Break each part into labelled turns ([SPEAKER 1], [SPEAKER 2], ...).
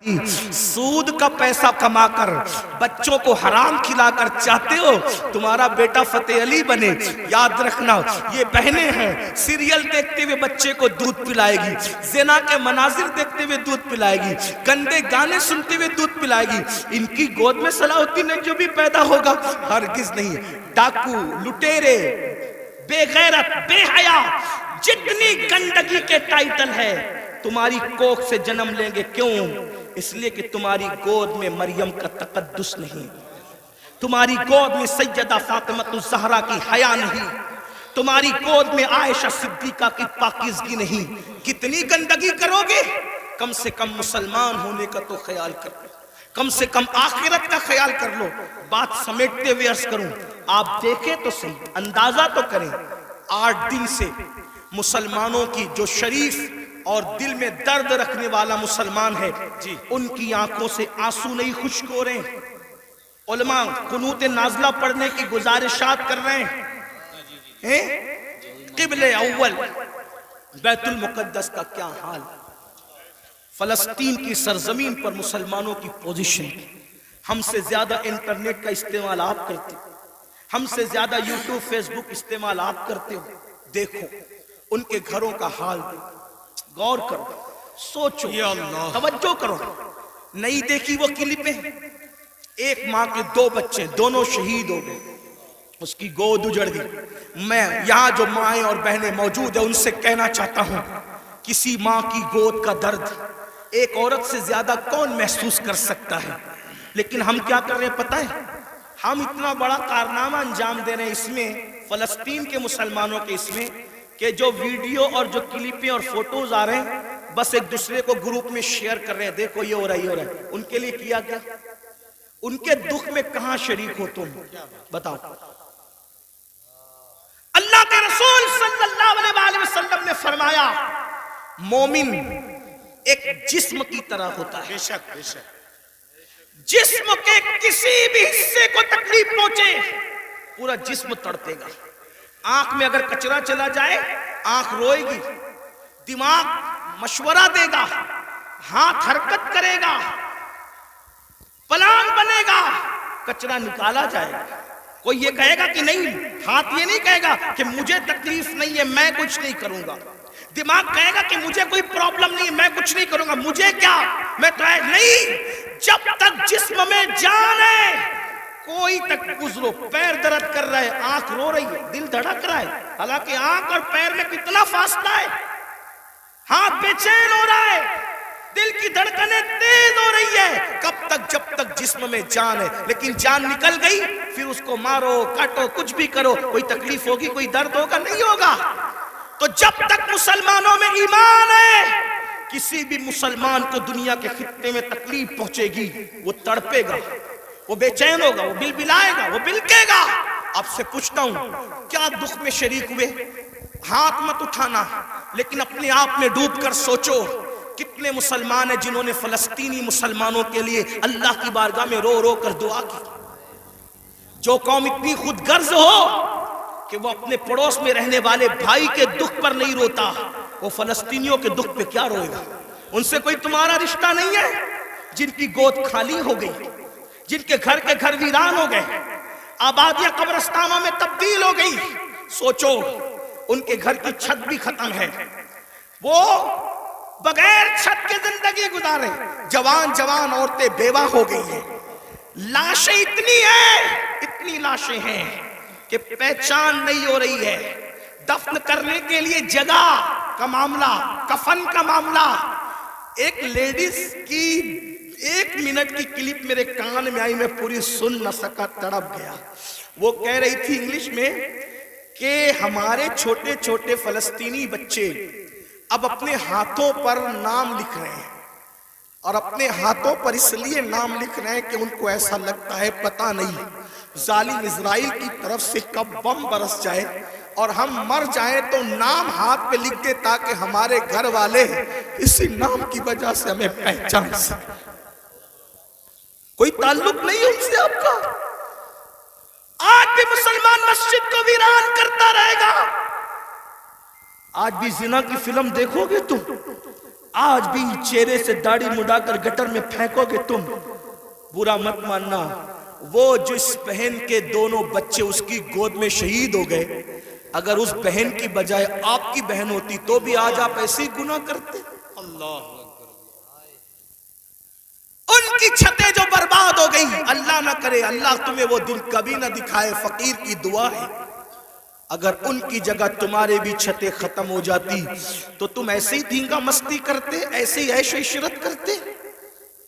[SPEAKER 1] سود کا پیسہ کما کر بچوں کو حرام کھلا کر چاہتے ہو تمہارا بیٹا فتح علی بنے؟ یاد رکھنا یہ بہنیں ہیں، سیریل دیکھتے ہوئے بچے کو دودھ پلائے گی، زنا کے مناظر دیکھتے ہوئے دودھ پلائے گی، گندے گانے سنتے ہوئے دودھ پلائے گی، ان کی گود میں صلاح الدین جو بھی پیدا ہوگا ہرگز نہیں۔ ڈاکو، لٹیرے، بے غیرت، بے حیا، جتنی گندگی کے ٹائٹل ہے تمہاری کوکھ سے جنم لیں گے۔ کیوں؟ اس لیے کہ تمہاری گود میں مریم کا تقدس نہیں، تمہاری گود میں سیدہ فاطمہ الزہرا کی حیا نہیں، تمہاری گود میں عائشہ صدیقہ کی پاکیزگی نہیں۔ کتنی گندگی کرو گے؟ کم سے کم مسلمان ہونے کا تو خیال کر لو، کم سے کم آخرت کا خیال کر لو۔ بات سمیٹتے ہوئے عرض کروں، آپ دیکھیں تو صحیح، اندازہ تو کریں، 8 دن سے مسلمانوں کی جو شریف اور دل میں درد رکھنے والا مسلمان ہے ان کی آنکھوں سے آنسو نہیں خشک ہو رہے ہیں۔ علماء قنوت نازلہ پڑھنے کی گزارشات کر رہے ہیں۔ قبل اول بیت المقدس کا کیا حال، فلسطین کی سرزمین پر مسلمانوں کی پوزیشن، ہم سے زیادہ انٹرنیٹ کا استعمال آپ کرتے ہو، ہم سے زیادہ یوٹیوب فیس بک استعمال آپ کرتے ہو۔ دیکھو ان کے گھروں کا حال، غور کرو، سوچو، توجہ کرو۔ نہیں دیکھی وہ کلپیں؟ ایک ماں کے 2 بچے، دونوں شہید ہو گئے، اس کی گود اجڑ گئی۔ میں یہاں جو مائیں اور بہنیں موجود ہیں ان سے کہنا چاہتا ہوں، کسی ماں کی گود کا درد ایک عورت سے زیادہ کون محسوس کر سکتا ہے؟ لیکن ہم کیا کر رہے ہیں پتہ ہے؟ ہم اتنا بڑا کارنامہ انجام دے رہے ہیں اس میں، فلسطین کے مسلمانوں کے اس میں، کہ جو ویڈیو اور جو کلپیں اور فوٹوز آ رہے ہیں بس ایک دوسرے کو گروپ میں شیئر کر رہے ہیں، دیکھو یہ ہو رہا ہے، یہ ہو رہا ہے۔ ان کے لیے کیا کیا؟ ان کے دکھ میں کہاں شریک ہو تم؟ بتاؤ۔ اللہ کے رسول صلی اللہ علیہ وسلم نے فرمایا مومن ایک جسم کی طرح ہوتا ہے،
[SPEAKER 2] بے شک بے شک،
[SPEAKER 1] جسم کے کسی بھی حصے کو تکلیف پہنچے پورا جسم تڑپے گا۔ آنکھ میں اگر کچرا چلا جائے آنکھ روئے گی، دماغ مشورہ دے گا، ہاتھ حرکت کرے گا، پلان بنے گا، کچرا نکالا جائے گا۔ کوئی یہ کہے گا کہ نہیں، ہاتھ یہ نہیں کہے گا کہ مجھے تکلیف نہیں ہے میں کچھ نہیں کروں گا، دماغ کہے گا کہ مجھے کوئی پرابلم نہیں ہے میں کچھ نہیں کروں گا، مجھے کیا، میں تو نہیں۔ جب تک جسم میں جان ہے کوئی تک گزرو، پیر درد کر رہا ہے، آنکھ رو رہی ہے، دل دھڑک رہا ہے، حالانکہ آنکھ اور پیر میں کتنا فاصلہ ہے، ہاتھ بے چین ہو رہا ہے، دل کی دھڑکنیں تیز ہو رہی ہے، کب تک؟ جب تک جسم میں جان ہے۔ لیکن جان نکل گئی پھر اس کو مارو کاٹو کچھ بھی کرو، کوئی تکلیف ہوگی، کوئی درد ہوگا؟ نہیں ہوگا۔ تو جب تک مسلمانوں میں ایمان ہے کسی بھی مسلمان کو دنیا کے خطے میں تکلیف پہنچے گی وہ تڑپے گا، وہ بے چین ہوگا، وہ بلبلائے گا، وہ بلکے گا۔ آپ سے پوچھتا ہوں کیا دکھ میں شریک ہوئے؟ ہاتھ مت اٹھانا، لیکن اپنے آپ میں ڈوب کر سوچو کتنے مسلمان ہیں جنہوں نے فلسطینی مسلمانوں کے لیے اللہ کی بارگاہ میں رو رو کر دعا کی۔ جو قوم اتنی خود غرض ہو کہ وہ اپنے پڑوس میں رہنے والے بھائی کے دکھ پر نہیں روتا، وہ فلسطینیوں کے دکھ پہ کیا روئے گا؟ ان سے کوئی تمہارا رشتہ نہیں ہے؟ جن کی گود خالی ہو گئی، جن کے گھر ویران ہو گئے، آبادیاں قبرستانوں میں تبدیل ہو گئی، سوچو ان کے گھر کی چھت بھی ختم ہے، وہ بغیر چھت کے زندگی گزارے، جوان جوان عورتیں بیوہ ہو گئی ہیں، لاشیں اتنی لاشیں ہیں کہ پہچان نہیں ہو رہی ہے، دفن کرنے کے لیے جگہ کا معاملہ، کفن کا معاملہ۔ ایک لیڈیز کی 1 منٹ کی کلپ میرے کان میں آئی، میں پوری سن نہ سکا، تڑپ گیا۔ وہ کہہ رہی تھی انگلش میں کہ ہمارے چھوٹے چھوٹے فلسطینی بچے اب اپنے ہاتھوں پر نام لکھ رہے ہیں، اور اپنے ہاتھوں پر اس لیے نام لکھ رہے ہیں کہ ان کو ایسا لگتا ہے پتہ نہیں ظالم اسرائیل کی طرف سے کب بم برس جائے اور ہم مر جائیں تو نام ہاتھ پہ لکھ دے تاکہ ہمارے گھر والے اسی نام کی وجہ سے ہمیں پہچان سکیں۔ کوئی تعلق نہیں ان سے آپ کا۔ آج بھی مسلمان مسجد کو ویران کرتا رہے گا، آج بھی زنا کی فلم دیکھو گے تم، آج بھی چہرے سے داڑھی مڈا کر گٹر میں پھینکو گے تم، برا مت ماننا، وہ جس بہن کے دونوں بچے اس کی گود میں شہید ہو گئے، اگر اس بہن کی بجائے آپ کی بہن ہوتی تو بھی آج آپ ایسے ہی گناہ کرتے۔ اللہ، ان کی چھتیں جو برباد ہو گئی، اللہ نہ کرے، اللہ تمہیں وہ دن کبھی نہ دکھائے، فقیر کی دعا ہے، اگر ان کی جگہ تمہارے بھی چھتیں ختم ہو جاتی تو تم ایسے ہی دھینگا مستی کرتے، ایسے ہی عیش و عشرت کرتے،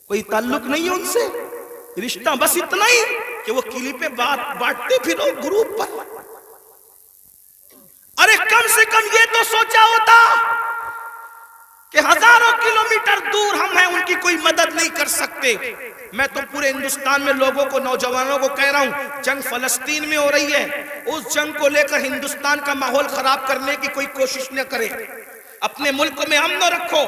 [SPEAKER 1] کوئی تعلق نہیں ہے ان سے، رشتہ بس اتنا ہی کہ وہ کلی پہ بانٹتے پھرو گروپ پر۔ ارے کم سے کم یہ تو سوچا ہوتا کہ ہزاروں کلومیٹر دور ہم ہیں، ان کی کوئی مدد نہیں کر سکتے۔ میں تو پورے ہندوستان میں لوگوں کو، نوجوانوں کو کہہ رہا ہوں، جنگ فلسطین میں ہو رہی ہے، اس جنگ کو لے کر ہندوستان کا ماحول خراب کرنے کی کوئی کوشش نہ کرے، اپنے ملک میں امن رکھو،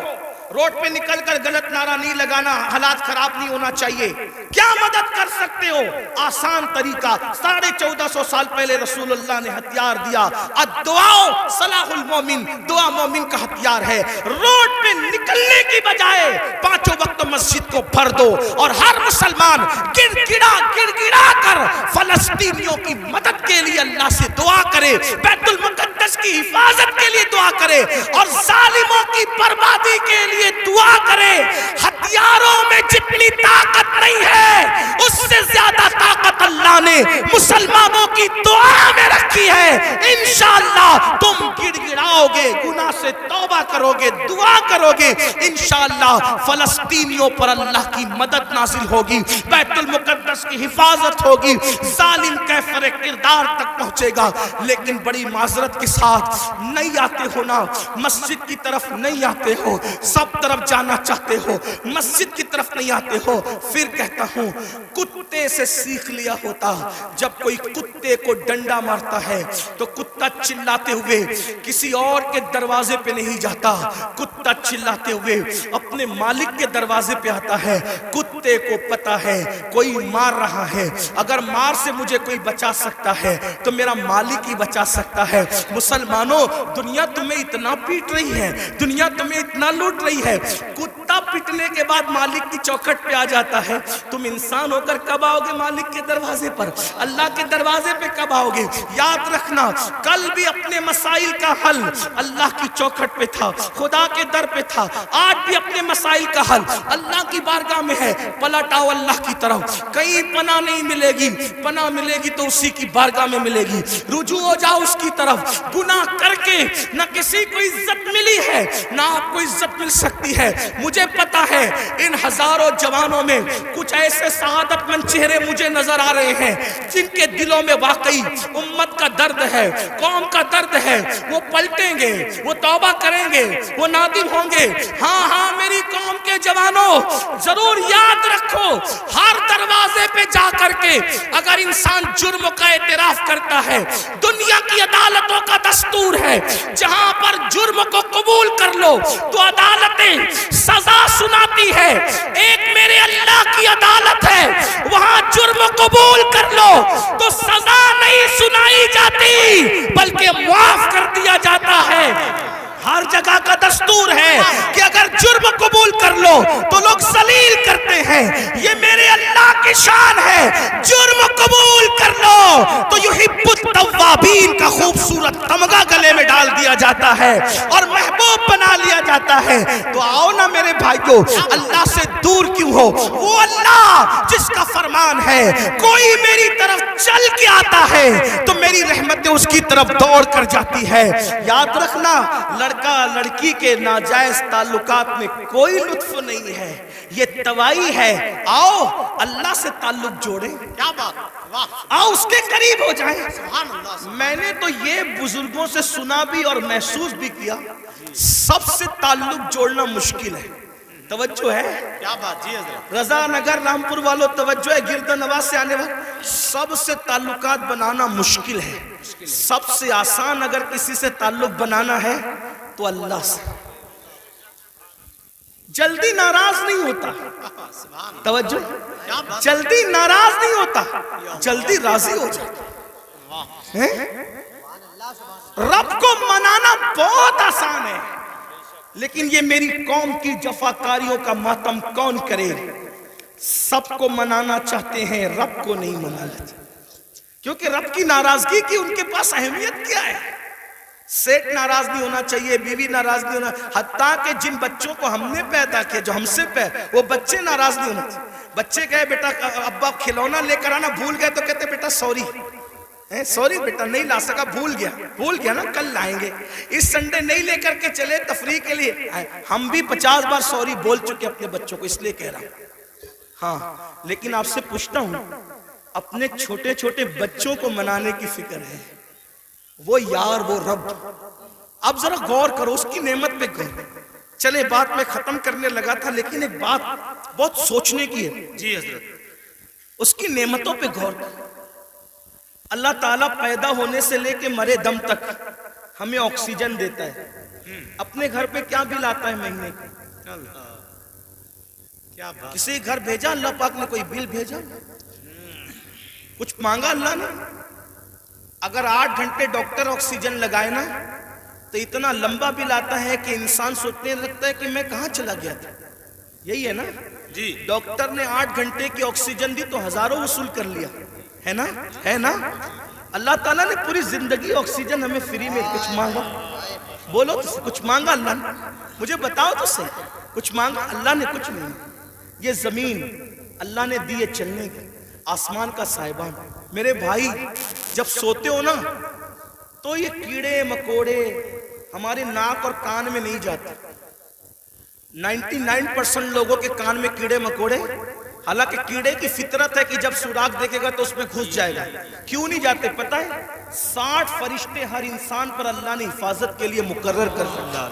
[SPEAKER 1] روڈ پہ نکل کر غلط نعرہ نہیں لگانا، حالات خراب نہیں ہونا چاہیے۔ کیا مدد کر سکتے ہو؟ آسان طریقہ، 1450 سال پہلے رسول اللہ نے ہتھیار دیا، الدعاء صلاح المومن، دعا مومن کا ہتھیار ہے۔ روڈ پہ نکلنے کی بجائے 5 وقت مسجد کو بھر دو اور ہر مسلمان گڑ گڑا کر فلسطینیوں کی مدد کے لیے اللہ سے دعا کرے، بیت المقدس کی حفاظت کے لیے دعا کرے اور ظالموں کی بربادی کے لیے دعا کرے۔ ہتھیاروں میں جتنی طاقت نہیں ہے اس سے زیادہ طاقت اللہ نے مسلمانوں کی دعا میں رکھی ہے۔ انشاءاللہ تم گڑ گڑاؤ گے، گناہ سے توبہ کرو گے، دعا کرو گے، انشاءاللہ فلسطینیوں پر اللہ کی مدد نازل ہوگی، بیت المقدس کی حفاظت ہوگی، ظالم کیفر کردار تک پہنچے گا۔ لیکن بڑی معذرت کے ساتھ نہیں آتے ہو نا، مسجد کی طرف نہیں آتے ہو، سب طرف جانا چاہتے ہو، مسجد کی طرف نہیں آتے ہو، پھر کہتا ہوں کتے سے سیکھ لیا ہوتا، جب کوئی کتے کو ڈنڈا مارتا ہے تو کتا چلاتے ہوئے کسی اور کے دروازے پہ نہیں جاتا، کتا چلاتے ہوئے اپنے مالک کے دروازے پہ آتا ہے۔ کتے کو پتا ہے کوئی مار رہا ہے، اگر مار سے مجھے کوئی بچا سکتا ہے تو میرا مالک ہی بچا سکتا ہے۔ مسلمانوں، دنیا تمہیں اتنا پیٹ رہی ہے، دنیا تمہیں اتنا لوٹ رہی ہے، کتا پٹنے کے بعد مالک کی چوکھٹ پہ آ جاتا ہے، تم انسان ہو کر کب آؤ گے مالک کے دروازے پر؟ اللہ کے دروازے پہ کب آؤ گے؟ یاد رکھنا، کل بھی اپنے مسائل کا حل اللہ کی چوکھٹ پہ تھا، خدا کے در پہ تھا، آج بھی اپنے مسائل کا حل اللہ کی بارگاہ میں ہے۔ پلٹ آؤ اللہ کی طرف، کہیں پناہ نہیں ملے گی، پناہ ملے گی تو اسی کی بارگاہ میں ملے گی، رجوع ہو جاؤ اس کی طرف۔ گناہ کر کے نہ کسی کو عزت ملی ہے نہ آپ کو عزت مل سکتی ہے۔ مجھے پتا ہے ان ہزاروں جوانوں میں کچھ ایسے سعادت مند چہرے مجھے نظر آ رہے ہیں جن کے دلوں میں واقعی امت کا درد ہے، قوم کا درد ہے، وہ پلٹیں گے، وہ توبہ کریں گے، وہ نادم ہوں گے۔ ہاں میری قوم کے جوانوں، ضرور یاد رکھو، ہر دروازے پہ جا کر کے اگر انسان جرم کا اعتراف کرتا ہے، دنیا کی عدالتوں کا دستور ہے جہاں پر جرم کو قبول کر لو تو عدالتیں سزا سناتی ہے۔ ایک میرے اللہ کی عدالت ہے، وہاں جرم قبول کر لو تو سزا نہیں سنائی جاتی بلکہ معاف کر دیا جاتا ہے۔ ہر جگہ کا دستور ہے کہ اگر جرم قبول کر لو تو لوگ ذلیل کرتے ہیں، یہ میرے اللہ کی شان ہے۔ جرم قبول کر لو تو یحب التوابین کا خوبصورت تمغہ گلے میں ڈال دیا جاتا ہے اور محبوب بنا لیا جاتا ہے۔ تو آؤ نا میرے بھائیو، اللہ سے دور کیوں ہو؟ وہ اللہ جس کا فرمان ہے کوئی میری طرف چل کے آتا ہے تو میری رحمتیں اس کی طرف دوڑ کر جاتی ہے۔ یاد رکھنا، لڑکا لڑکی کے ناجائز تعلقات میں کوئی لطف نہیں ہے، یہ توائی ہے۔ آؤ اللہ سے تعلق جوڑیں، کیا بات، آؤ اس کے قریب ہو جائیں۔ میں نے تو یہ بزرگوں سے سنا بھی اور محسوس بھی کیا، سب سے تعلق جوڑنا مشکل ہے۔ توجہ ہے؟ کیا بات جی حضرت۔ رضا نگر رامپور والوں توجہ ہے، گرد نواز سے آنے والے، سب سے تعلقات بنانا مشکل ہے۔ سب سے آسان اگر کسی سے تعلق بنانا ہے تو اللہ سے۔ جلدی ناراض نہیں ہوتا، توجہ، جلدی ناراض نہیں ہوتا، جلدی راضی ہو جاتا۔ رب کو منانا بہت آسان ہے، لیکن یہ میری قوم کی جفاکاریوں کا ماتم کون کرے؟ سب کو منانا چاہتے ہیں، رب کو نہیں منانا چاہتے، کیونکہ رب کی ناراضگی کی ان کے پاس اہمیت کیا ہے؟ سیٹ ناراض نہیں ہونا چاہیے، بیوی ناراض نہیں ہونا، حتیٰ کہ جن بچوں کو ہم نے پیدا کیا، جو ہم سے وہ بچے ناراض نہیں ہونا چاہیے۔ بچے کہے بیٹا ابا کھلونا لے کر آنا، بھول گئے تو کہتے بیٹا سوری، سوری بیٹا نہیں لا سکا، بھول گیا نا، کل لائیں گے، اس سنڈے نہیں لے کر کے چلے تفریح کے لیے۔ ہم بھی 50 بار سوری بول چکے اپنے بچوں کو، اس لیے کہہ رہا ہوں۔ ہاں لیکن آپ سے پوچھتا ہوں، اپنے چھوٹے چھوٹے بچوں کو منانے کی فکر ہے، وہ یار وہ رب، اب ذرا غور کرو اس کی نعمت پہ غور۔ چلے بات میں ختم کرنے لگا تھا، لیکن ایک بات بہت سوچنے کی ہے۔ جی حضرت، اس کی نعمتوں پہ غور کرو۔ اللہ تعالیٰ پیدا ہونے سے لے کے مرے دم تک ہمیں آکسیجن دیتا ہے، اپنے گھر پہ کیا بل آتا ہے مہینے کا؟ کسی گھر بھیجا اللہ پاک نے کوئی بل بھیجا؟ کچھ مانگا اللہ نے؟ اگر 8 گھنٹے ڈاکٹر آکسیجن لگائے نا تو اتنا لمبا بل آتا ہے کہ انسان سوچنے لگتا ہے کہ میں کہاں چلا گیا تھا۔ یہی ہے نا جی، ڈاکٹر نے 8 گھنٹے کی آکسیجن دی تو ہزاروں وصول کر لیا، ہے نا؟ اللہ تعالیٰ نے پوری زندگی آکسیجن ہمیں فری میں، کچھ مانگا؟ بولو تو کچھ مانگا اللہ نے؟ مجھے بتاؤ تو صحیح، کچھ مانگا اللہ نے؟ کچھ نہیں۔ یہ زمین اللہ نے دی ہے چلنے کی، آسمان کا سائبان۔ میرے بھائی جب سوتے ہو نا تو یہ کیڑے مکوڑے ہمارے ناک اور کان میں نہیں جاتے۔ 99% لوگوں کے کان میں کیڑے مکوڑے، حالانکہ کیڑے کی فطرت ہے کہ جب سوراخ دیکھے گا تو اس میں گھس جائے گا۔ کیوں نہیں جاتے پتہ ہے؟ 60 فرشتے ہر انسان پر اللہ نے حفاظت کے لیے مقرر کر رکھا ہے۔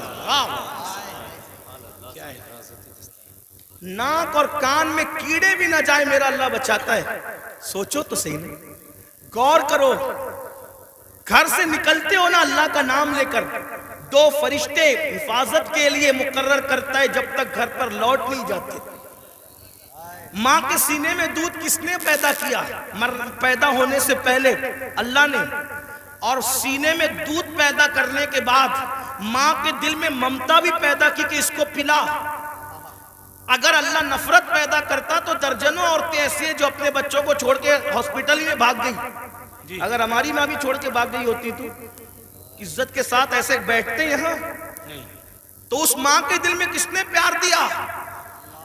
[SPEAKER 1] ناک اور کان میں کیڑے بھی نہ جائے میرا اللہ بچاتا ہے۔ سوچو تو صحیح نہیں، غور کرو۔ گھر سے نکلتے ہو نا اللہ کا نام لے کر، 2 فرشتے حفاظت کے لیے مقرر کرتا ہے جب تک گھر پر لوٹ نہیں جاتے۔ ماں کے سینے میں دودھ کس نے پیدا کیا؟ پیدا ہونے سے پہلے اللہ نے، اور سینے میں دودھ پیدا کرنے کے بعد ماں کے دل میں ممتا بھی پیدا کی کہ اس کو پلا۔ اگر اللہ نفرت پیدا کرتا تو درجنوں عورتیں ایسی ہیں جو اپنے بچوں کو چھوڑ کے ہاسپٹل میں بھاگ گئی۔ اگر ہماری ماں بھی چھوڑ کے بھاگ گئی ہوتی تو عزت کے ساتھ ایسے بیٹھتے یہاں؟ تو اس ماں کے دل میں کس نے پیار دیا؟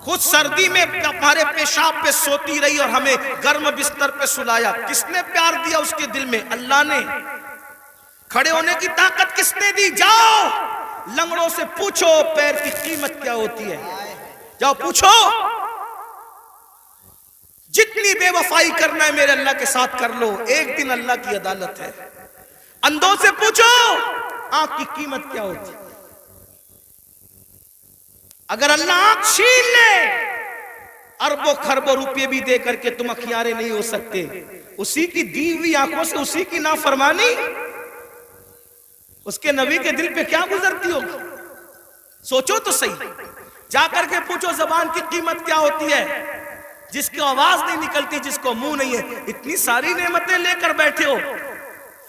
[SPEAKER 1] خود سردی میں ہمارے پیشاب پہ سوتی رہی اور ہمیں گرم بستر پہ سلایا، کس نے پیار دیا اس کے دل میں؟ اللہ نے۔ کھڑے ہونے کی طاقت کس نے دی؟ جاؤ لنگڑوں سے پوچھو پیر کی قیمت کیا ہوتی ہے، جاؤ پوچھو۔ جتنی بے وفائی کرنا ہے میرے اللہ کے ساتھ کر لو، ایک دن اللہ کی عدالت ہے۔ اندھوں سے پوچھو آنکھ کی قیمت کیا ہوتی ہے۔ اگر اللہ آنکھ چھین لے اربوں خربوں روپے بھی دے کر کے تم اخیارے نہیں ہو سکتے۔ اسی کی دی ہوئی آنکھوں سے اسی کی نافرمانی اس کے نبی کے دل پہ کیا گزرتی ہوگی؟ سوچو تو صحیح، جا کر کے پوچھو زبان کی قیمت کیا ہوتی ہے، جس کی آواز نہیں نکلتی، جس کو منہ نہیں ہے، اتنی ساری نعمتیں لے کر بیٹھے ہو،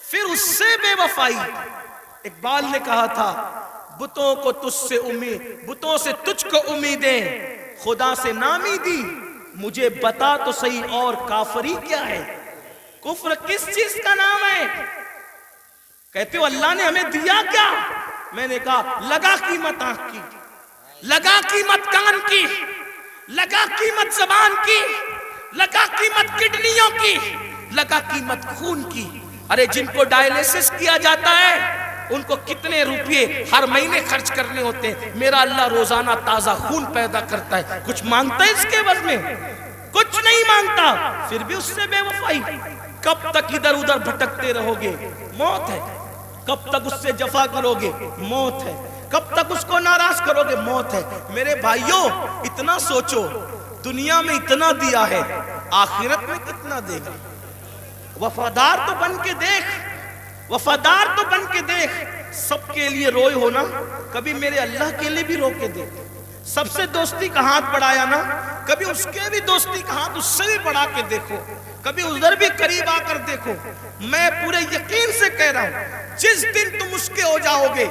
[SPEAKER 1] پھر اس سے بے وفائی۔ اقبال نے کہا تھا بتوں کو تجھ سے امید، بتوں سے تجھ کو امیدیں، خدا سے نامی دی، مجھے بتا تو صحیح اور کافری کیا ہے؟ کفر کس چیز کا نام ہے؟ کہتے ہو اللہ نے ہمیں دیا کیا؟ میں نے کہا لگا قیمت آنکھ کی، لگا قیمت کان کی، لگا قیمت زبان کی، لگا قیمت کڈنیوں کی، لگا قیمت خون کی۔ ارے جن کو ڈائلیسس کیا جاتا ہے ان کو کتنے روپے ہر مہینے خرچ کرنے ہوتے ہیں، میرا اللہ روزانہ تازہ خون پیدا کرتا ہے۔ کچھ مانگتا ہے اس کے عوض میں؟ کچھ نہیں مانگتا، پھر بھی اس سے بے وفائی۔ کب تک ادھر ادھر بھٹکتے رہو گے؟ موت ہے۔ کب تک اس سے جفا کرو گے؟ موت ہے۔ کب تک اس کو ناراض کرو گے؟ موت ہے۔ میرے بھائیوں اتنا سوچو، دنیا میں اتنا دیا ہے، آخرت میں کتنا دے گا؟ وفادار تو بن کے دیکھ، وفادار تو بن کے دیکھ۔ سب کے لیے روئے ہونا، کبھی میرے اللہ کے لیے بھی رو کے دیکھ۔ سب سے دوستی کا ہاتھ بڑھایا نا، کبھی اس کے بھی دوستی کا ہاتھ اس سے بھی بڑھا کے دیکھو، کبھی ادھر بھی قریب آ کر دیکھو۔ میں پورے یقین سے کہہ رہا ہوں، جس دن تم اس کے ہو جاؤ گے،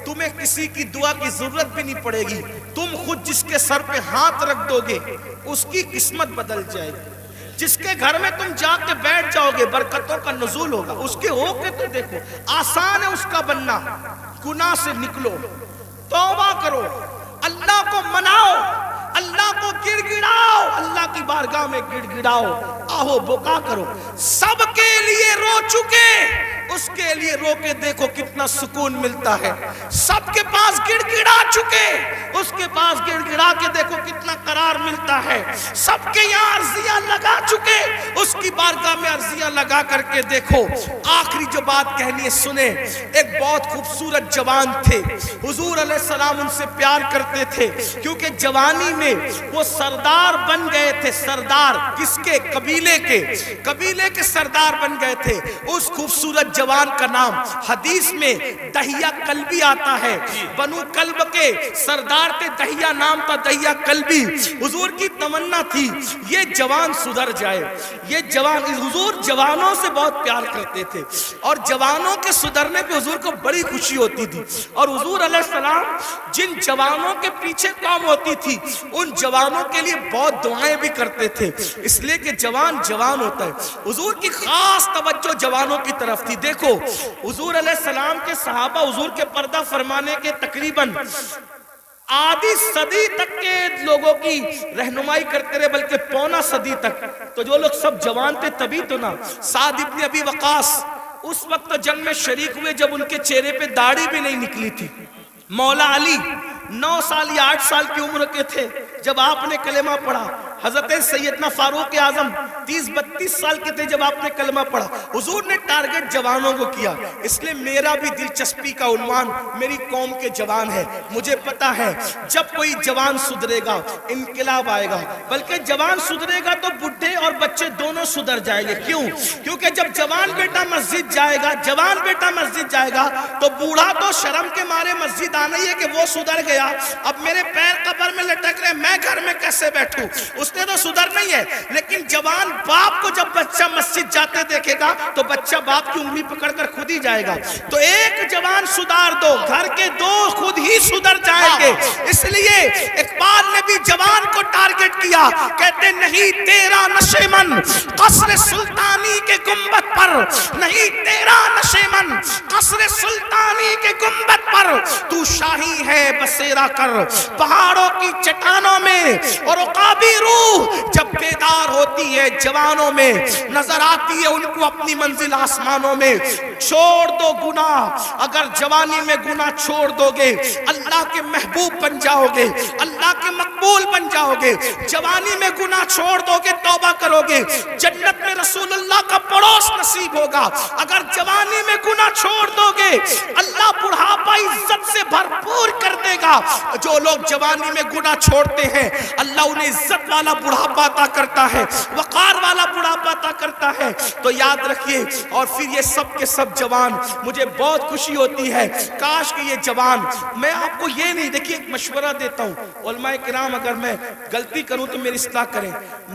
[SPEAKER 1] تمہیں کسی کی دعا کی ضرورت بھی نہیں پڑے گی، تم خود جس کے سر پہ ہاتھ رکھ دو گے اس کی قسمت بدل جائے گی۔ جس کے گھر میں تم جا کے بیٹھ جاؤ گے برکتوں کا نزول ہوگا۔ اس کے ہو کے تو دیکھو، آسان ہے اس کا بننا۔ گناہ سے نکلو، توبہ کرو، اللہ کو مناؤ، اللہ کو گڑ گڑاؤ، اللہ کی بارگاہ میں گڑ گڑاؤ، آہو بکا کرو۔ سب کے لیے رو چکے، اس کے لیے رو کے دیکھو کتنا سکون ملتا ہے۔ سب کے پاس گڑ گڑا چکے، اس کے پاس گڑ گڑا کے دیکھو کتنا قرار ملتا ہے۔ سب کے یہاں عرضیاں لگا چکے، اس کی بارگاہ میں عرضیاں لگا کر کے دیکھو۔ آخری جو بات کہنی ہے سنیں۔ ایک بہت خوبصورت جوان تھے، حضور علیہ السلام ان سے پیار کرتے تھے، کیونکہ جوانی میں وہ سردار بن گئے تھے۔ سردار کس کے؟ قبیلے کے، قبیلے کے سردار بن گئے تھے۔ اس خوبصورت جوان کا نام حدیث میں دہیہ کلبی آتا ہے۔ بنو کلب کے سردار تھے، دہیہ نام تھا، دہیہ کلبی۔ حضور کی تمنا تھی یہ جوان سدھر جائے، یہ جوان، حضور جوانوں سے بہت پیار کرتے تھے اور جوانوں کے سدھرنے پہ حضور کو بڑی خوشی ہوتی تھی۔ اور حضور علیہ السلام جن جوانوں کے پیچھے کام ہوتی تھی ان جوانوں کے لیے بہت دعائیں بھی کرتے تھے، اس لیے کہ جوان جوان ہوتا ہے۔ حضور کی خاص توجہ جوانوں کی طرف تھی۔ دیکھو حضور علیہ السلام کے صحابہ حضور کے پردہ فرمانے کے تقریباً آدھی صدی تک کے لوگوں کی رہنمائی کرتے رہے، بلکہ پونا صدی تک۔ تو جو لوگ سب جوان تھے تبھی تو نا، سعد ابن ابی وقاص اس وقت جنگ میں شریک ہوئے جب ان کے چہرے پہ داڑھی بھی نہیں نکلی تھی۔ مولا علی 9 سال یا 8 سال کی عمر کے تھے جب آپ نے کلمہ پڑھا۔ حضرت سیدنا فاروق اعظم 30-32 سال کے تھے جب آپ نے کلمہ پڑھا۔ حضور نے ٹارگٹ جوانوں کو کیا، اس لیے میرا بھی دلچسپی کا عنوان میری قوم کے جوان ہے۔ مجھے پتا ہے جب کوئی جوان سدھرے گا انقلاب آئے گا، بلکہ جوان سدھرے گا تو بڈھے اور بچے دونوں سدھر جائیں گے۔ کیوں؟ کیونکہ جب جوان بیٹا مسجد جائے گا، جوان بیٹا مسجد جائے گا تو بوڑھا تو شرم کے مارے مسجد آنا ہی ہے کہ وہ سدھر گیا، اب میرے پیر قبر میں لٹک رہے، میں گھر میں کیسے بیٹھوں؟ اس نے تو سدھر نہیں ہے۔ لیکن جوان باپ کو جب بچہ مسجد جاتے دیکھے گا تو بچہ باپ کی انگلی پکڑ کر خود ہی جائے گا۔ تو ایک جوان سدھار دو، گھر کے دو خود ہی سدھر جائیں گے۔ اس لیے اقبال نے بھی جوان کو ٹارگٹ کیا، کہتے نہیں تیرا نشیمن قصر سلطانی کے گنبد پر، نہیں تیرا نشیمن قصر سلطانی کے گنبد پر، تو شاہی ہے بسیرا کر پہاڑوں کی چٹانوں میں۔ اور عقابی روح جب بیدار ہوتی ہے جوانوں میں، نظر آتی ہے ان کو اپنی منزل آسمانوں میں۔ چھوڑ دو گناہ، اگر جوانی میں گناہ چھوڑ دو گے اللہ کے محبوب بن جاؤ گے، اللہ کے مقبول بن جاؤ گے۔ جوانی میں گناہ چھوڑ دو گے، توبہ کرو گے، جنت میں رسول اللہ کا پڑوس نصیب ہوگا۔ اگر جوانی میں گناہ چھوڑ دو گے اللہ بڑھاپا عزت سے بھرپور کر دے گا۔ جو لوگ جوانی میں گناہ چھوڑتے ہیں اللہ انہیں عزت والا بڑھاپا عطا کرتا ہے، وقار والا بڑھاپا عطا کرتا ہے۔ تو یاد رکھیے، اور پھر یہ سب کے سب جوان، مجھے بہت خوشی ہوتی ہے کاش کہ یہ جوان، میں آپ کو یہ نہیں، دیکھیے ایک مشورہ دیتا ہوں علماء کرام، اگر میں غلطی کروں تو میری اصلاح کریں۔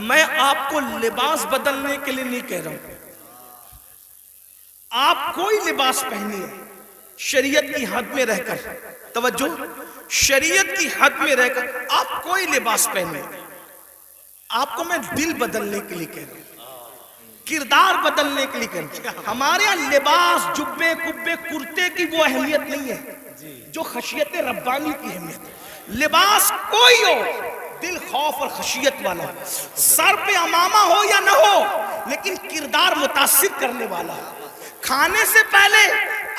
[SPEAKER 1] میں آپ کو لباس بدلنے کے لیے نہیں کہہ رہا ہوں، آپ کوئی لباس پہنیے شریعت کی حد میں رہ کر، توجہ، شریعت کی حد میں رہ کر آپ کوئی لباس پہنے۔ آپ کو میں دل بدلنے کے لیے کہہ رہا ہوں، کردار بدلنے کے لیے کہہ رہا ہوں۔ ہمارے یہاں لباس، جبے کبے کرتے کی وہ اہمیت نہیں ہے جو خشیت ربانی کی اہمیت ہے۔ لباس کوئی ہو، دل خوف اور خشیت والا ہو، سر پہ امامہ ہو یا نہ ہو، لیکن کردار متاثر کرنے والا ہو۔ کھانے سے پہلے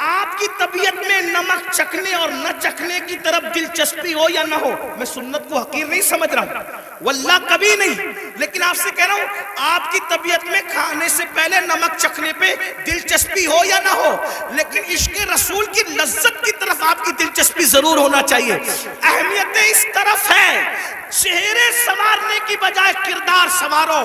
[SPEAKER 1] آپ کی طبیعت میں نمک چکھنے اور نہ چکھنے کی طرف دلچسپی ہو یا نہ ہو، میں سنت کو حقیر نہیں سمجھ رہا ہوں، واللہ کبھی نہیں، لیکن آپ سے کہہ رہا ہوں آپ کی طبیعت میں کھانے سے پہلے نمک چکھنے پہ دلچسپی ہو یا نہ ہو، لیکن عشق رسول کی لذت کی طرف آپ کی دلچسپی ضرور ہونا چاہیے۔ اہمیت اس طرف ہے چہرے سنوارنے کی بجائے کردار سنوارو.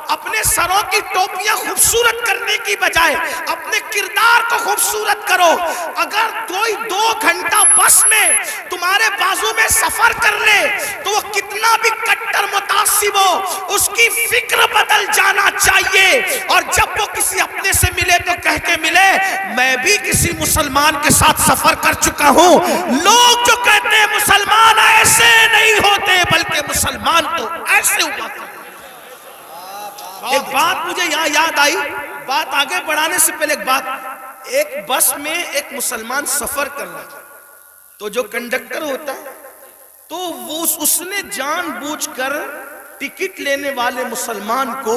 [SPEAKER 1] اپنے سروں کی ٹوپیاں خوبصورت کرنے کی بجائے اپنے کردار کو خوبصورت کرو. اگر کوئی 2 گھنٹہ بس میں تمہارے بازو میں سفر کر لے تو وہ کتنا بھی کٹر متعصب ہو, اس کی فکر بدل جانا چاہیے. اور جب وہ کسی اپنے سے ملے تو کہہ کے ملے, میں بھی کسی مسلمان کے ساتھ سفر کر چکا ہوں. لوگ جو کہتے ہیں مسلمان ایسے نہیں ہوتے, بلکہ مسلمان تو ایسے ہوا کرتے. ایک بات مجھے یاد آئی, بات آگے بڑھانے سے پہلے ایک بات. ایک بس میں ایک مسلمان سفر کر رہا تھا, تو جو کنڈکٹر ہوتا ہے تو وہ اس نے جان بوجھ کر ٹکٹ لینے والے مسلمان کو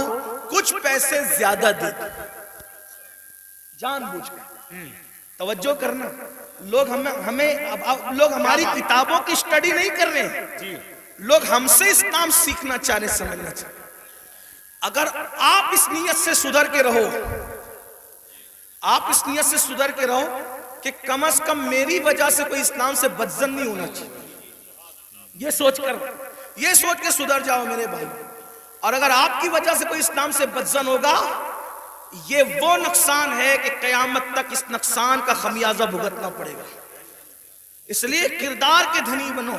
[SPEAKER 1] کچھ پیسے زیادہ دے دی, جان بوجھ کر. توجہ کرنا, لوگ لوگ ہماری کتابوں کی اسٹڈی نہیں کر رہے ہیں, لوگ ہم سے اسلام سیکھنا چاہ رہے, سمجھنا چاہ رہے. اگر آپ اس نیت سے سدھر کے رہو, آپ اس نیت سے سدھر کے رہو کہ کم از کم میری وجہ سے کوئی اسلام سے بدظن نہیں ہونا چاہیے, یہ سوچ کے سدھر جاؤ میرے بھائی. اور اگر آپ کی وجہ سے کوئی اسلام سے بدظن ہوگا, یہ وہ نقصان ہے کہ قیامت تک اس نقصان کا خمیازہ بھگتنا پڑے گا. اس لیے کردار کے دھنی بنو.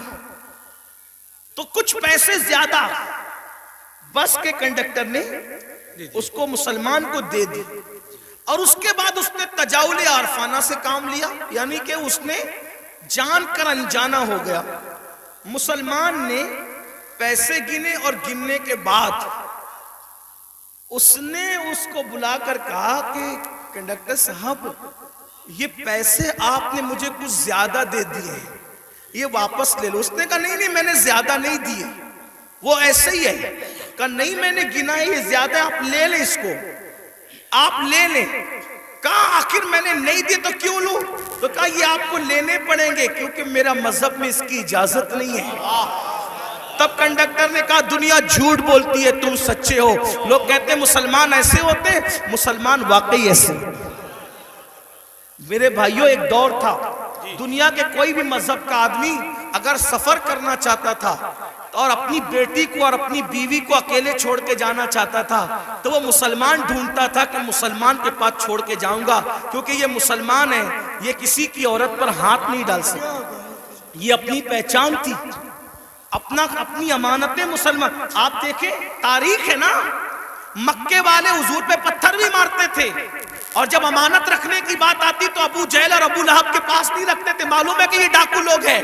[SPEAKER 1] تو کچھ پیسے زیادہ بس کے کنڈکٹر نے اس کو مسلمان کو دے دی, اور اس کے بعد اس نے تجاول عارفانہ سے کام لیا, یعنی کہ اس نے جان کر انجانا ہو گیا. مسلمان نے پیسے گنے اور گننے کے بعد اس نے اس کو بلا کر کہا کہ کنڈکٹر صاحب, یہ پیسے آپ نے مجھے کچھ زیادہ دے دیے ہیں, یہ واپس لے لو. اس نے کہا نہیں میں نے زیادہ نہیں دیے, وہ ایسے ہی ہے. کہا نہیں میں نے گنا ہے, یہ زیادہ, آپ لے لیں اس کو, آپ لے لیں. کہا آخر میں نے نہیں دی تو کیوں لوں؟ تو کہا یہ آپ کو لینے پڑیں گے کیونکہ میرا مذہب میں اس کی اجازت نہیں ہے. تب کنڈکٹر نے کہا دنیا جھوٹ بولتی ہے, تم سچے ہو. لوگ کہتے ہیں مسلمان ایسے ہوتے ہیں, مسلمان واقعی ایسے. میرے بھائیوں, ایک دور تھا دنیا کے کوئی بھی مذہب کا آدمی اگر سفر کرنا چاہتا تھا اور اپنی بیٹی کو اور اپنی بیوی کو اکیلے چھوڑ کے جانا چاہتا تھا تو وہ مسلمان ڈھونڈتا تھا کہ مسلمان کے پاس چھوڑ کے جاؤں گا, کیونکہ یہ مسلمان ہے, یہ کسی کی عورت پر ہاتھ نہیں ڈال سکتا. یہ اپنی پہچان تھی, اپنی امانتیں مسلمان. آپ دیکھیں تاریخ ہے نا, مکے والے حضور پہ پتھر بھی مارتے تھے, اور جب امانت رکھنے کی بات آتی تو ابو جہل اور ابو لہب کے پاس نہیں رکھتے تھے. معلوم ہے کہ یہ ڈاکو لوگ ہیں.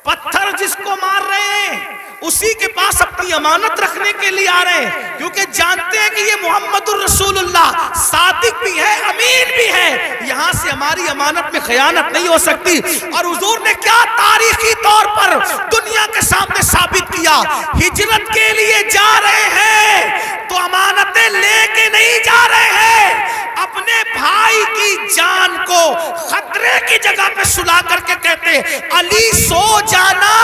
[SPEAKER 1] پتھر جس کو مار رہے ہیں اسی کے پاس اپنی امانت رکھنے کے لیے آ رہے ہیں, کیونکہ جانتے ہیں کہ یہ محمد الرسول اللہ صادق بھی ہے, امین بھی ہے, یہاں سے ہماری امانت میں خیانت نہیں ہو سکتی. اور حضور نے کیا تاریخی طور پر دنیا کے سامنے ثابت کیا, ہجرت کے لیے جا رہے ہیں تو امانتیں لے کے نہیں جا رہے ہیں, اپنے بھائی کی جان کو خطرے کی جگہ پہ سلا کر کے کہتے علی سو جانا,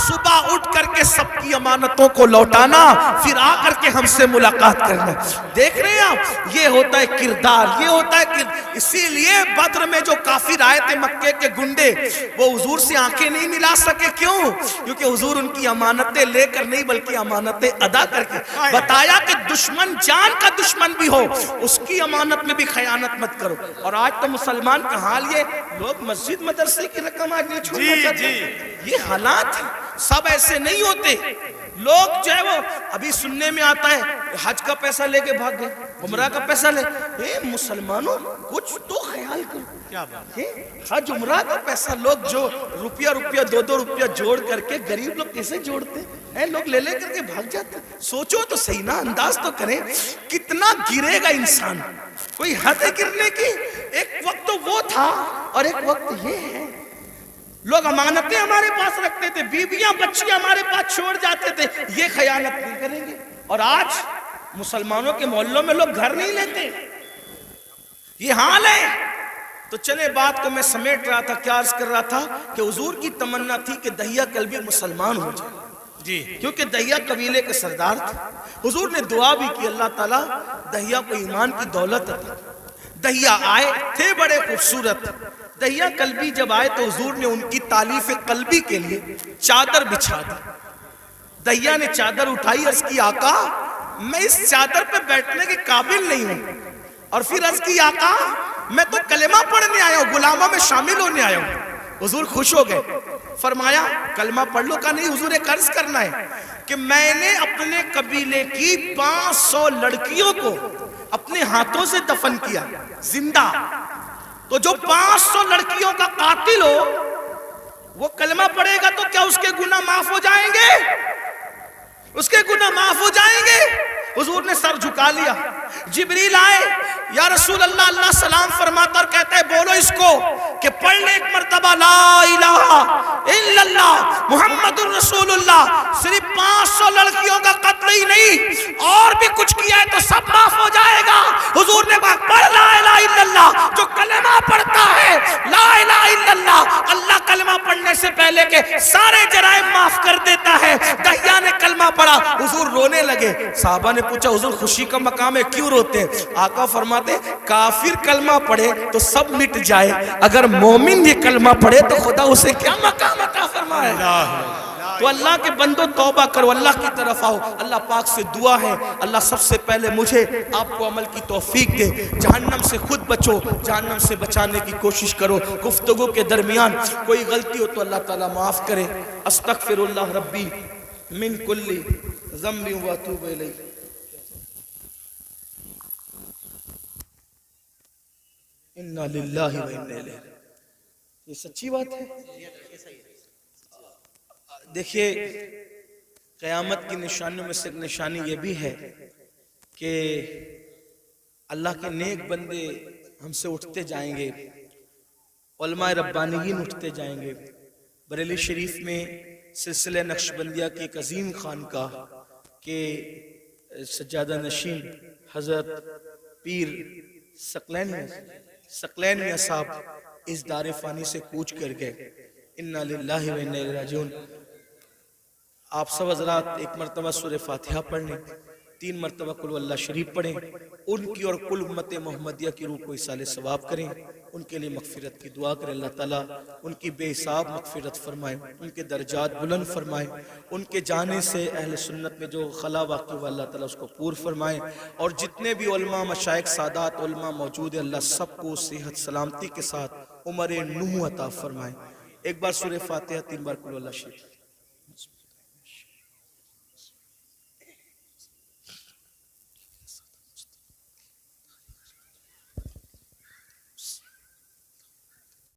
[SPEAKER 1] صبح اٹھ کر کے سب کی امانتوں کو لوٹانا, پھر آ کر کے ہم سے ملاقات کرنا. دیکھ رہے ہیں آپ, یہ ہوتا ہے کردار, یہ ہوتا ہے کہ اسی لیے بدر میں جو کافر آئے تھے مکے کے گنڈے, وہ حضور سے آنکھیں نہیں ملا سکے. کیوں؟ کیونکہ حضور ان کی امانتیں لے کر نہیں بلکہ امانتیں ادا کر کے بتایا کہ دشمن جان کا دشمن بھی ہو اس کی امانت میں بھی خیانت مت کرو. اور آج تو مسلمان کا حال یہ, لوگ مسجد مدرسے کی رقم آج نہیں چھوڑنا چاہتے. یہ حالات سب ایسے نہیں ہوتے. لوگ جو ہے وہ ابھی سننے میں آتا ہے حج کا پیسہ لے کے بھاگ گئے, عمرہ کا پیسہ لے. مسلمانوں کچھ تو خیال کرو, کیا بات ہے, حج عمرہ کا پیسہ لوگ جو روپیہ 2 روپیہ جوڑ کر کے, غریب لوگ کیسے جوڑتے ہیں, لوگ لے کر کے بھاگ جاتے. سوچو تو صحیح نا, انداز تو کریں, کتنا گرے گا انسان, کوئی حد ہے گرنے کی. ایک وقت تو وہ تھا اور ایک وقت یہ ہے. لوگ امانتیں ہمارے پاس رکھتے تھے, بیویاں بچیاں ہمارے پاس چھوڑ جاتے تھے, یہ خیانت نہیں کریں گے. اور آج مسلمانوں کے محلوں میں لوگ گھر نہیں لیتے, یہ حال ہے. تو چلے بات کو میں سمیٹ رہا تھا, کیا عرض کر رہا تھا کہ حضور کی تمنا تھی کہ دہیا کلبی مسلمان ہو جائے, جی, کیونکہ دہیا قبیلے کے سردار تھے. حضور نے دعا بھی کی, اللہ تعالیٰ دہیا کو ایمان کی دولت عطا. دہیا آئے تھے بڑے خوبصورت. دہیا قلبی جب آئے تو حضور نے ان کی تالیف قلبی کے لیے چادر بچھا دی. دہیا نے چادر اٹھائی، عرض کی آقا میں اس چادر پہ بیٹھنے کے قابل نہیں ہوں، اور پھر عرض کی آقا میں تو کلمہ پڑھنے آیا ہوں، غلاموں میں شامل ہونے آیا ہوں۔ حضور خوش ہو گئے، فرمایا کلمہ پڑھ لو؟ کا نہیں حضور ایک عرض کرنا ہے کہ میں نے اپنے قبیلے کی 500 لڑکیوں کو اپنے ہاتھوں سے دفن کیا زندہ، تو جو 500 لڑکیوں کا قاتل ہو وہ کلمہ پڑھے گا تو کیا اس کے گناہ معاف ہو جائیں گے؟ اس کے گناہ معاف ہو جائیں گے؟ حضور نے سر جھکا لیا، جبریل آئے، یا رسول اللہ، اللہ سلام فرماتا اور کہتا ہے بولو اس کو کہ پڑھ لے ایک مرتبہ لا الہ الا اللہ محمد الرسول اللہ۔ صرف 500 لڑکیوں کا قتل ہی نہیں، اور بھی کچھ کیا ہے تو سب معاف ہو جائے گا۔ حضور نے کہا پڑھ لا الہ الا اللہ، جو کلمہ پڑھتا ہے لا الہ الا اللہ، اللہ کلمہ پڑھنے سے پہلے کے سارے جرائم معاف کر دیتا ہے۔ دہیا نے کلمہ پڑھا، حضور رونے لگے۔ صحابہ نے پوچھا حضور خوشی کا مقام ہے کیوں روتے ہیں؟ آقا فرماتے کافر کلمہ پڑھے تو سب مٹ جائے، اگر مومن یہ کلمہ پڑھے تو خدا اسے کیا مقام عطا فرمائے گا۔ تو اللہ کے بندوں توبہ کرو، اللہ کی طرف آؤ۔ اللہ پاک سے دعا ہے اللہ سب سے پہلے مجھے آپ کو عمل کی توفیق دے، جہنم سے خود بچو، جہنم سے بچانے کی کوشش کرو۔ گفتگو کے درمیان کوئی غلطی ہو تو اللہ تعالیٰ معاف کرے۔ استغفر اللہ ربی من کل ذنب واتوب الیہ۔ انا للہ و انا الیہ، یہ سچی بات ہے۔ دیکھیے قیامت کی نشانیوں میں سے ایک نشانی یہ بھی ہے کہ اللہ کے نیک بندے ہم سے اٹھتے جائیں گے، علماء ربانیین اٹھتے جائیں گے۔ بریلی شریف میں سلسلہ نقشبندیہ کی ایک عظیم خانقاہ کے سجادہ نشین حضرت پیر ثقلین میاں صاحب اس دار فانی سے کوچ کر گئے۔ انا للہ و انا الیہ راجعون۔ آپ سب حضرات ایک مرتبہ سورہ فاتحہ پڑھ لیں، 3 مرتبہ قل اللہ شریف پڑھیں، ان کی اور کل امت محمدیہ کی روح کو ایصال ثواب کریں، ان کے لیے مغفرت کی دعا کریں۔ اللہ تعالیٰ ان کی بے حساب مغفرت فرمائے، ان کے درجات بلند فرمائے، ان کے جانے سے اہل سنت میں جو خلا واقع ہوا اللہ تعالیٰ اس کو پور فرمائے، اور جتنے بھی علماء مشائخ سادات علماء موجود ہیں اللہ سب کو صحت سلامتی کے ساتھ عمر نوح عطا فرمائے۔ ایک بار سورہ فاتحہ 3 بار قل اللہ شریف۔